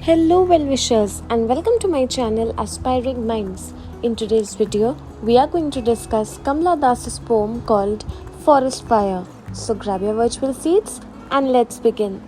Hello well-wishers and welcome to my channel Aspiring Minds. In today's video, we are going to discuss Kamala Das's poem called Forest Fire. So grab your virtual seats and let's begin.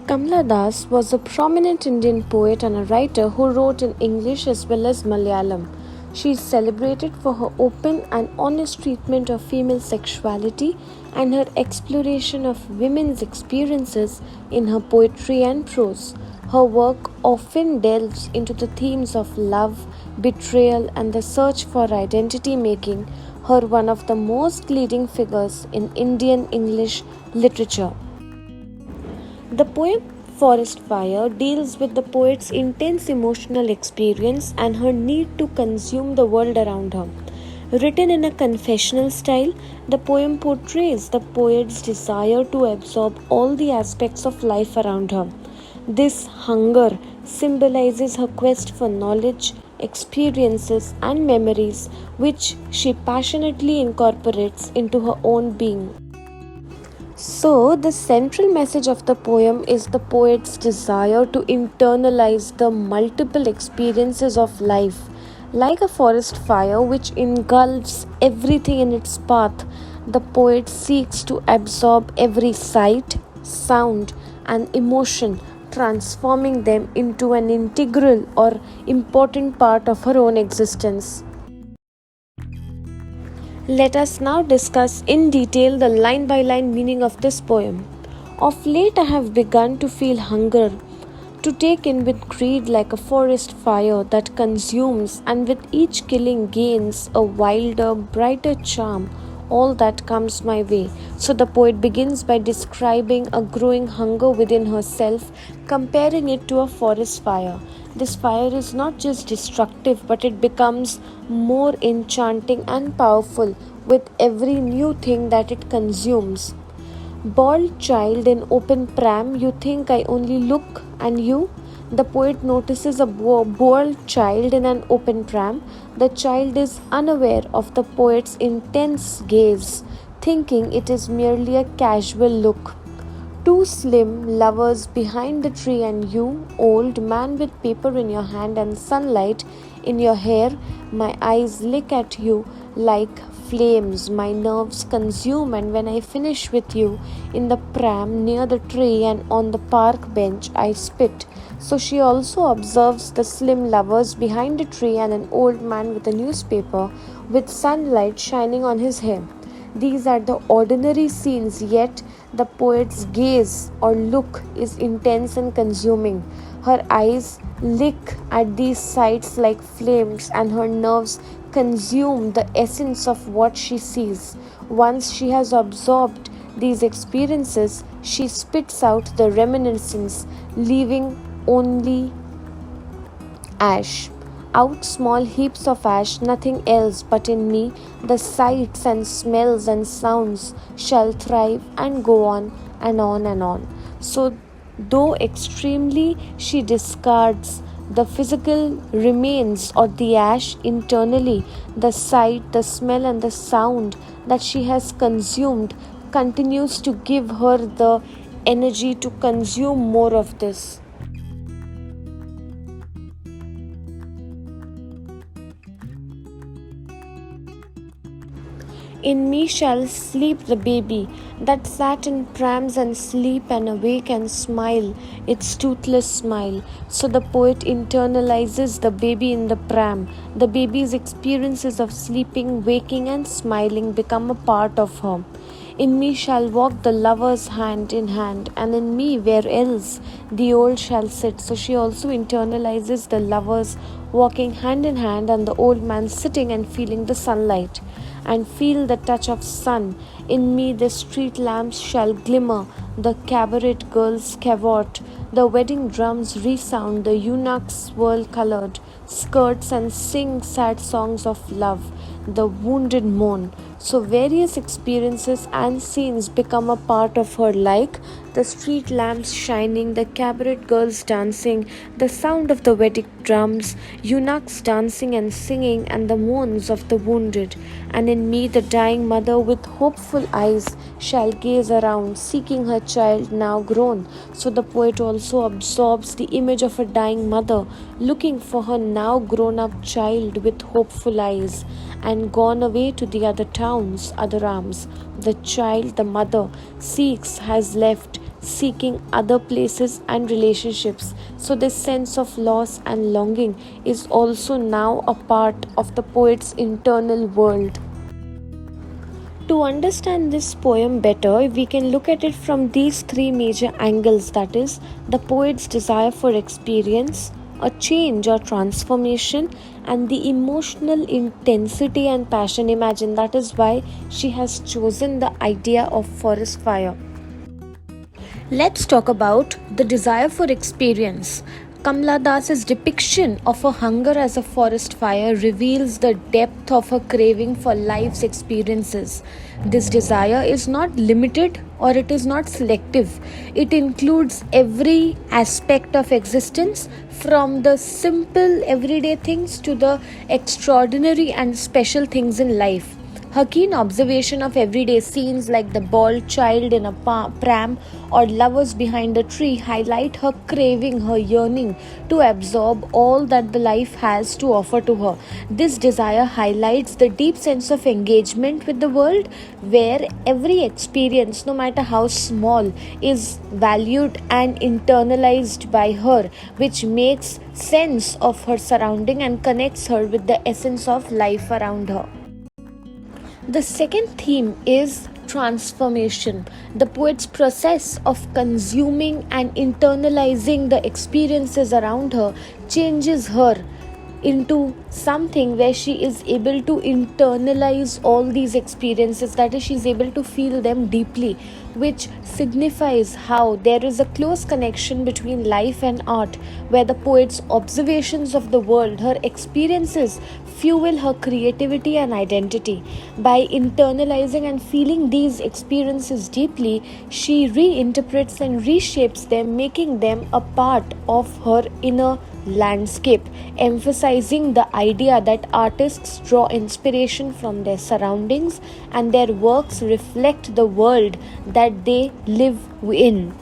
Kamala Das was a prominent Indian poet and a writer who wrote in English as well as Malayalam. She is celebrated for her open and honest treatment of female sexuality and her exploration of women's experiences in her poetry and prose. Her work often delves into the themes of love, betrayal, and the search for identity, making her one of the most leading figures in Indian English literature. The poem Forest Fire deals with the poet's intense emotional experience and her need to consume the world around her. Written in a confessional style, the poem portrays the poet's desire to absorb all the aspects of life around her. This hunger symbolizes her quest for knowledge, experiences, and memories, which she passionately incorporates into her own being. So, the central message of the poem is the poet's desire to internalize the multiple experiences of life. Like a forest fire which engulfs everything in its path, the poet seeks to absorb every sight, sound, and emotion, transforming them into an integral or important part of her own existence. Let us now discuss in detail the line-by-line meaning of this poem. Of late I have begun to feel hunger, to take in with greed like a forest fire that consumes and with each killing gains a wilder, brighter charm, all that comes my way. So the poet begins by describing a growing hunger within herself, comparing it to a forest fire. This fire is not just destructive, but it becomes more enchanting and powerful with every new thing that it consumes. Bald child in open pram, you think I only look and you? The poet notices a bald child in an open pram. The child is unaware of the poet's intense gaze, thinking it is merely a casual look. Two slim lovers behind the tree and you, old man with paper in your hand and sunlight in your hair. My eyes lick at you like flames, my nerves consume, and when I finish with you in the pram near the tree and on the park bench I spit. So she also observes the slim lovers behind a tree and an old man with a newspaper with sunlight shining on his hair. These are the ordinary scenes, yet the poet's gaze or look is intense and consuming. Her eyes lick at these sights like flames, and her nerves consume the essence of what she sees. Once she has absorbed these experiences, she spits out the reminiscence, leaving only ash. Out small heaps of ash, nothing else, but in me the sights and smells and sounds shall thrive and go on and on and on. So, though extremely she discards the physical remains or the ash, internally the sight, the smell, and the sound that she has consumed continues to give her the energy to consume more of this. In me shall sleep the baby that sat in prams and sleep and awake and smile its toothless smile. So the poet internalizes the baby in the pram. The baby's experiences of sleeping, waking, and smiling become a part of her. In me shall walk the lovers hand in hand, and in me where else the old shall sit. So she also internalizes the lovers walking hand in hand and the old man sitting and feeling the sunlight and feel the touch of sun. In me the street lamps shall glimmer, the cabaret girls cavort, the wedding drums resound, the eunuchs swirl colored skirts and sing sad songs of love, the wounded moan. So various experiences and scenes become a part of her, like the street lamps shining, the cabaret girls dancing, the sound of the wedding drums, eunuchs dancing and singing, and the moans of the wounded. And in me, the dying mother with hopeful eyes shall gaze around, seeking her child now grown. So the poet also absorbs the image of a dying mother, looking for her now grown up child with hopeful eyes, and gone away to the other towns, other arms. The child, the mother, seeks, has left, seeking other places and relationships. So, this sense of loss and longing is also now a part of the poet's internal world. To understand this poem better, we can look at it from these three major angles, that is, the poet's desire for experience, a change or transformation, and the emotional intensity and passion. Imagine that is why she has chosen the idea of forest fire. Let's talk about the desire for experience. Kamala Das's depiction of her hunger as a forest fire reveals the depth of her craving for life's experiences. This desire is not limited or it is not selective. It includes every aspect of existence, from the simple everyday things to the extraordinary and special things in life. Her keen observation of everyday scenes like the bald child in a pram or lovers behind a tree highlight her craving, her yearning to absorb all that the life has to offer to her. This desire highlights the deep sense of engagement with the world, where every experience, no matter how small, is valued and internalized by her, which makes sense of her surrounding and connects her with the essence of life around her. The second theme is transformation. The poet's process of consuming and internalizing the experiences around her changes her into something where she is able to internalize all these experiences, that is, she is able to feel them deeply, which signifies how there is a close connection between life and art, where the poet's observations of the world, her experiences, fuel her creativity and identity. By internalizing and feeling these experiences deeply, she reinterprets and reshapes them, making them a part of her inner landscape, emphasizing the idea that artists draw inspiration from their surroundings and their works reflect the world that they live in.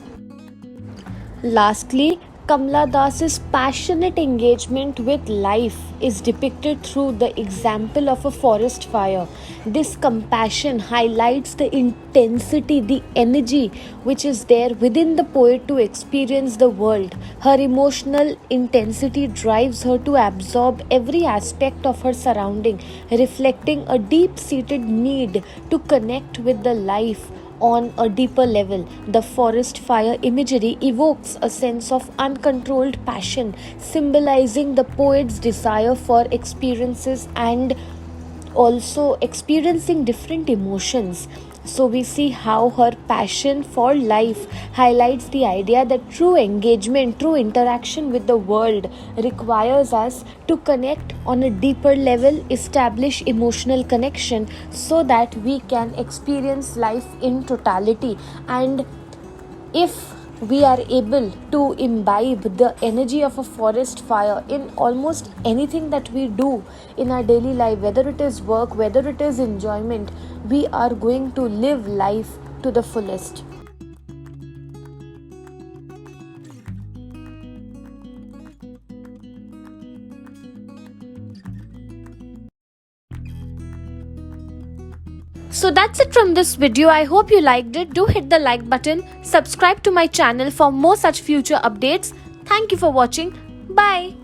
Lastly, Kamala Das's passionate engagement with life is depicted through the example of a forest fire. This compassion highlights the intensity, the energy which is there within the poet to experience the world. Her emotional intensity drives her to absorb every aspect of her surrounding, reflecting a deep-seated need to connect with the life on a deeper level. The forest fire imagery evokes a sense of uncontrolled passion, symbolizing the poet's desire for experiences and also experiencing different emotions. So we see how her passion for life highlights the idea that true engagement, true interaction with the world requires us to connect on a deeper level, establish emotional connection so that we can experience life in totality. And if we are able to imbibe the energy of a forest fire in almost anything that we do in our daily life, whether it is work, whether it is enjoyment, we are going to live life to the fullest. So that's it from this video. I hope you liked it. Do hit the like button. Subscribe to my channel for more such future updates. Thank you for watching. Bye.